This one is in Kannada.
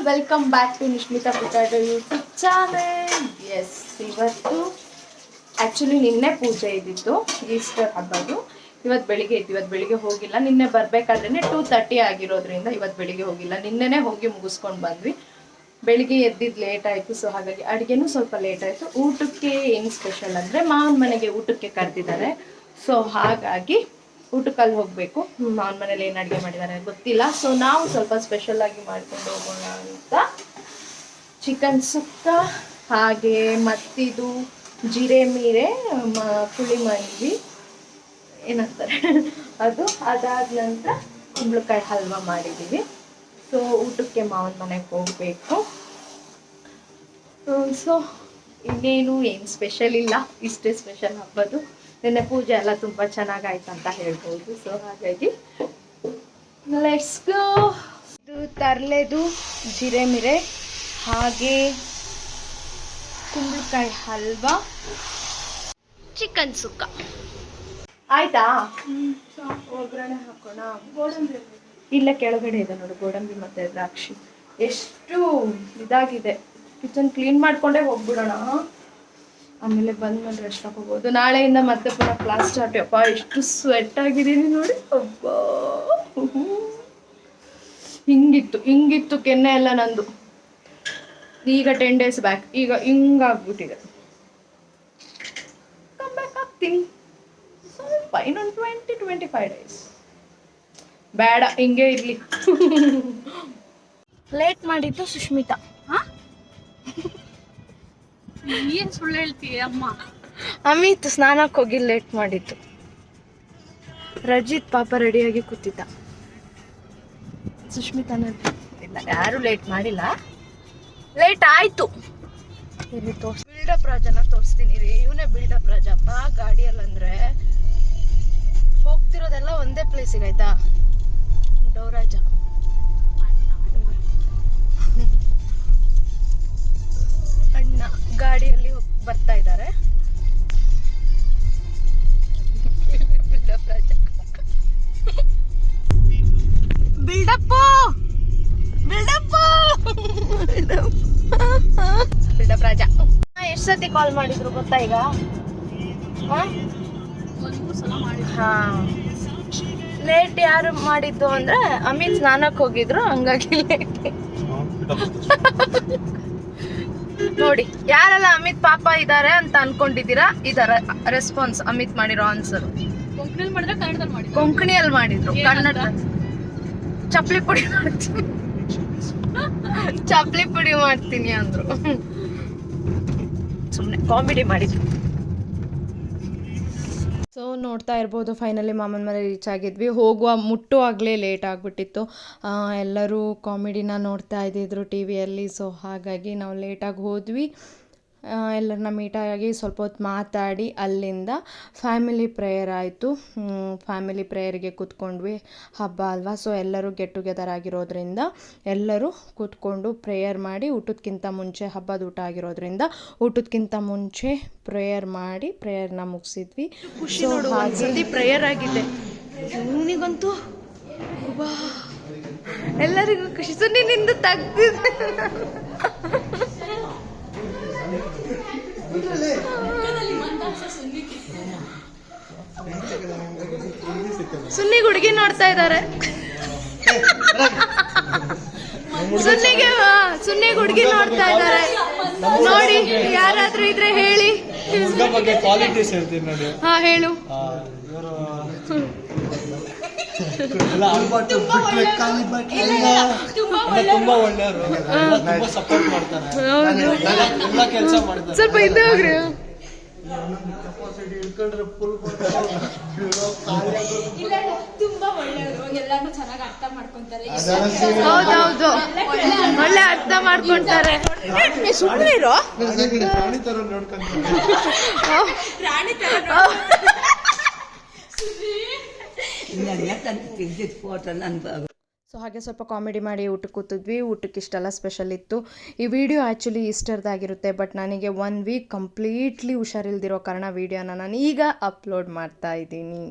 Welcome back to Nishmitha potato YouTube channel. Yes, ಇವತ್ತು ಆ್ಯಕ್ಚುಲಿ ನಿನ್ನೆ ಪೂಜೆ ಇದ್ದಿತ್ತು, ಈಸ್ಟರ್ ಹಬ್ಬದು. ಇವತ್ತು ಬೆಳಿಗ್ಗೆ ಹೋಗಿಲ್ಲ. ನಿನ್ನೆ ಬರಬೇಕಾದ್ರೆ 2:30 ಆಗಿರೋದ್ರಿಂದ ಇವತ್ತು ಬೆಳಿಗ್ಗೆ ಹೋಗಿಲ್ಲ. ನಿನ್ನೆನೇ ಹೋಗಿ ಮುಗಿಸ್ಕೊಂಡು ಬಂದ್ವಿ. ಬೆಳಿಗ್ಗೆ ಎದ್ದಿದ್ದು ಲೇಟ್ ಆಯಿತು, ಸೊ ಹಾಗಾಗಿ ಅಡುಗೆನೂ ಸ್ವಲ್ಪ ಲೇಟ್ ಆಯಿತು. ಊಟಕ್ಕೆ ಏನು ಸ್ಪೆಷಲ್ ಅಂದರೆ ಮಾವನ ಮನೆಗೆ ಊಟಕ್ಕೆ ಕರೆದಿದ್ದಾರೆ. ಸೊ ಹಾಗಾಗಿ ಊಟಕ್ಕಲ್ಲಿ ಹೋಗಬೇಕು. ಮಾವನ ಮನೇಲಿ ಏನು ಅಡುಗೆ ಮಾಡಿದ್ದಾರೆ ಗೊತ್ತಿಲ್ಲ. ಸೊ ನಾವು ಸ್ವಲ್ಪ ಸ್ಪೆಷಲಾಗಿ ಮಾಡ್ಕೊಂಡು ಹೋಗೋಣ ಅಂತ ಚಿಕನ್ ಸುಕ್ಕ, ಹಾಗೆ ಮತ್ತಿದು ಜೀರೆ ಮೀರೆ, ಪುಳಿ ಮಂಜಿ ಏನಂತಾರೆ ಅದು, ಅದಾದ ನಂತರ ಕುಂಬಳಕಾಯಿ ಹಲ್ವಾ ಮಾಡಿದ್ದೀವಿ. ಸೊ ಊಟಕ್ಕೆ ಮಾವನ ಮನೆಗೆ ಹೋಗಬೇಕು. ಸೊ ಇನ್ನೇನು ಏನು ಸ್ಪೆಷಲ್ ಇಲ್ಲ, ಇಷ್ಟೇ ಸ್ಪೆಷಲ್ ಹಬ್ಬದು. ನಿನ್ನೆ ಪೂಜೆ ಎಲ್ಲ ತುಂಬ ಚೆನ್ನಾಗಾಯ್ತು ಅಂತ ಹೇಳ್ಬೋದು. ಸೊ ಹಾಗಾಗಿ ಲೆಟ್ಸ್ ಗೋ. ಇದು ತರಲೆದು ಜೀರೆ ಮಿರೆ, ಹಾಗೆ ಕುಂಬಳಕಾಯಿ ಹಲ್ವಾ, ಚಿಕನ್ ಸುಕ್ಕ ಆಯ್ತಾ. ಒಗ್ಗರಣೆ ಹಾಕೋಣ. ಗೋಡಂಬಿ ಇಲ್ಲೇ ಕೆಳಗಡೆ ಇದೆ ನೋಡಿ, ಗೋಡಂಬಿ ಮತ್ತೆ ದ್ರಾಕ್ಷಿ. ಎಷ್ಟು ಇದಾಗಿದೆ. ಕಿಚನ್ ಕ್ಲೀನ್ ಮಾಡ್ಕೊಂಡೇ ಹೋಗ್ಬಿಡೋಣ, ಆಮೇಲೆ ಬಂದ್ಮೇಲೆ ರೆಸ್ಟ್ ಹಾಕೋಬಹುದು. ನಾಳೆಯಿಂದ ಮತ್ತೆ ಪುನಃ ಕ್ಲಾಸ್ ಸ್ಟಾರ್ಟ್. ಅಪ್ಪ ಎಷ್ಟು ಸ್ವೆಟ್ ಆಗಿದ್ದೀನಿ ನೋಡಿ. ಅಬ್ಬಾ, ಹಿಂಗಿತ್ತು ಕೆನ್ನೆ ಎಲ್ಲ ನಂದು. ಈಗ 10 days ಬ್ಯಾಕ್, ಈಗ ಹಿಂಗಾಗ್ಬಿಟ್ಟಿದೆ. ಕಮ್ ಬ್ಯಾಕ್ ಆಗ್ತೀನಿ ಸ್ವಲ್ಪ, ಇನ್ನೊಂದು 20-25 days. ಬೇಡ, ಹಿಂಗೆ ಇರ್ಲಿ. ಲೇಟ್ ಮಾಡಿದ್ದು ಸುಷ್ಮಿತಾ. ಏನ್ ಸುಳ್ಳು ಹೇಳ್ತೀಯ ಅಮ್ಮ? ಅಮಿತ್ ಸ್ನಾನಕ್ಕೆ ಹೋಗಿ ಲೇಟ್ ಮಾಡಿತ್ತು. ರಜಿತ್ ಪಾಪ ರೆಡಿಯಾಗಿ ಕೂತಿದ್ದ. ಸುಷ್ಮಿತಾ ಇಲ್ಲ, ಯಾರು ಲೇಟ್ ಮಾಡಿಲ್ಲ, ಲೇಟ್ ಆಯ್ತು. ಇಲ್ಲಿ ಬಿಲ್ಡಪ್ ರಾಜನ ತೋರಿಸ್ತೀನಿ ರೀ. ಇವನೇ ಬಿಲ್ಡಪ್ ರಾಜಪ್ಪ. ಗಾಡಿಯಲ್ಲಂದ್ರೆ ಹೋಗ್ತಿರೋದೆಲ್ಲ ಒಂದೇ ಪ್ಲೇಸಿಗೆ, ಆಯ್ತಾ. ಡೌರಾಜ ಅಣ್ಣ ಗಾಡಿಯಲ್ಲಿ ಬರ್ತಾ ಇದ್ದಾರೆ. ಬಿಲ್ಡಪ್ ರಾಜ, ಬಿಲ್ಡಪ್ ರಾಜ. ಎಷ್ಟು ಸತಿ ಕಾಲ್ ಮಾಡಿದ್ರು ಗೊತ್ತಾ ಈಗ? ಹಾ, ಲೇಟ್ ಯಾರು ಮಾಡಿದ್ದು ಅಂದ್ರೆ ಅಮಿತ್ ಸ್ನಾನಕ್ಕೆ ಹೋಗಿದ್ರು, ಹಂಗಾಗಿ ಲೇಟ್. ನೋಡಿ, ಯಾರೆಲ್ಲ ಅಮಿತ್ ಪಾಪ ಇದ್ದಾರೆ ಅಂತ ಅನ್ಕೊಂಡಿದ್ದೀರಾ, ಇದರ ರೆಸ್ಪಾನ್ಸ್ ಅಮಿತ್ ಮಾಡಿರೋ ಆನ್ಸರ್. ಕೊಂಕಣಿಯಲ್ಲಿ ಮಾಡಿದ್ರು, ಕನ್ನಡ. ಚಪ್ಲಿ ಪುಡಿ ಮಾಡ್ತೀನಿ ಅಂದ್ರು. ಸುಮ್ಮನೆ ಕಾಮಿಡಿ ಮಾಡಿದ್ರು. ಸೊ ನೋಡ್ತಾ ಇರ್ಬೋದು, ಫೈನಲಿ ಮಾಮನ ಮನೆ ರೀಚ್ ಆಗಿದ್ವಿ. ಮುಟ್ಟುವಾಗಲೇ ಲೇಟ್ ಆಗಿಬಿಟ್ಟಿತ್ತು. ಎಲ್ಲರೂ ಕಾಮಿಡಿನ ನೋಡ್ತಾ ಇದ್ದಿದ್ರು ಟಿ ವಿಯಲ್ಲಿ. ಸೊ ಹಾಗಾಗಿ ನಾವು ಲೇಟಾಗಿ ಹೋದ್ವಿ. ಎಲ್ಲರನ್ನ ಮೀಟಾಗಿ ಸ್ವಲ್ಪ ಹೊತ್ತು ಮಾತಾಡಿ ಅಲ್ಲಿಂದ ಫ್ಯಾಮಿಲಿ ಪ್ರೇಯರ್ ಆಯಿತು. ಫ್ಯಾಮಿಲಿ ಪ್ರೇಯರ್ಗೆ ಕೂತ್ಕೊಂಡ್ವಿ. ಹಬ್ಬ ಅಲ್ವಾ, ಸೊ ಎಲ್ಲರೂ ಗೆಟ್ ಟುಗೆದರ್ ಆಗಿರೋದ್ರಿಂದ ಎಲ್ಲರೂ ಕೂತ್ಕೊಂಡು ಪ್ರೇಯರ್ ಮಾಡಿ, ಊಟಕ್ಕಿಂತ ಮುಂಚೆ ಹಬ್ಬದ ಊಟ ಆಗಿರೋದ್ರಿಂದ ಊಟಕ್ಕಿಂತ ಮುಂಚೆ ಪ್ರೇಯರ್ ಮಾಡಿ ಪ್ರೇಯರ್ನ ಮುಗಿಸಿದ್ವಿ. ಖುಷಿ ನೋಡು, ಒಂದ್ಸತಿ ಪ್ರೇಯರ್ ಆಗಿದೆ. ಇವನಿಗಂತೂ ಎಲ್ಲರಿಗೂ ಖುಷಿ. ಸುನ್ನಿನಿಂದ ತೆಗ್ದಿದೆ. ಸುನ್ನಿ ಹುಡುಗಿ ನೋಡ್ತಾ ಇದ್ದಾರೆ. ಸುನ್ನಿ ಹುಡುಗಿ ನೋಡ್ತಾ ಇದ್ದಾರೆ. ನೋಡಿ, ಯಾರಾದ್ರೂ ಇದ್ರೆ ಹೇಳಿ. ಹಾ, ಹೇಳು. ಸ್ವಲ್ಪ ಹಿಂದೆ ಹೋಗ್ರಿ. ಹೌದೌದು, ಒಳ್ಳೆ ಅರ್ಥ ಮಾಡ್ಕೊಂತಾರೆ. ಸುಮ್ಮನೆ ಇರೋ. ಸೊ ಹಾಗೆ ಸ್ವಲ್ಪ ಕಾಮಿಡಿ ಮಾಡಿ ಊಟಕ್ಕೆ ಕೂತಿದ್ವಿ. ಊಟಕ್ಕೆ ಇಷ್ಟೆಲ್ಲ ಸ್ಪೆಷಲ್ ಇತ್ತು. ಈ ವಿಡಿಯೋ ಆ್ಯಕ್ಚುಲಿ ಈಸ್ಟರ್ದಾಗಿರುತ್ತೆ, ಬಟ್ ನನಗೆ 1 ವೀಕ್ ಕಂಪ್ಲೀಟ್ಲಿ ಹುಷಾರಿಲ್ದಿರೋ ಕಾರಣ ವಿಡಿಯೋನ ನಾನು ಈಗ ಅಪ್ಲೋಡ್ ಮಾಡ್ತಾ ಇದ್ದೀನಿ.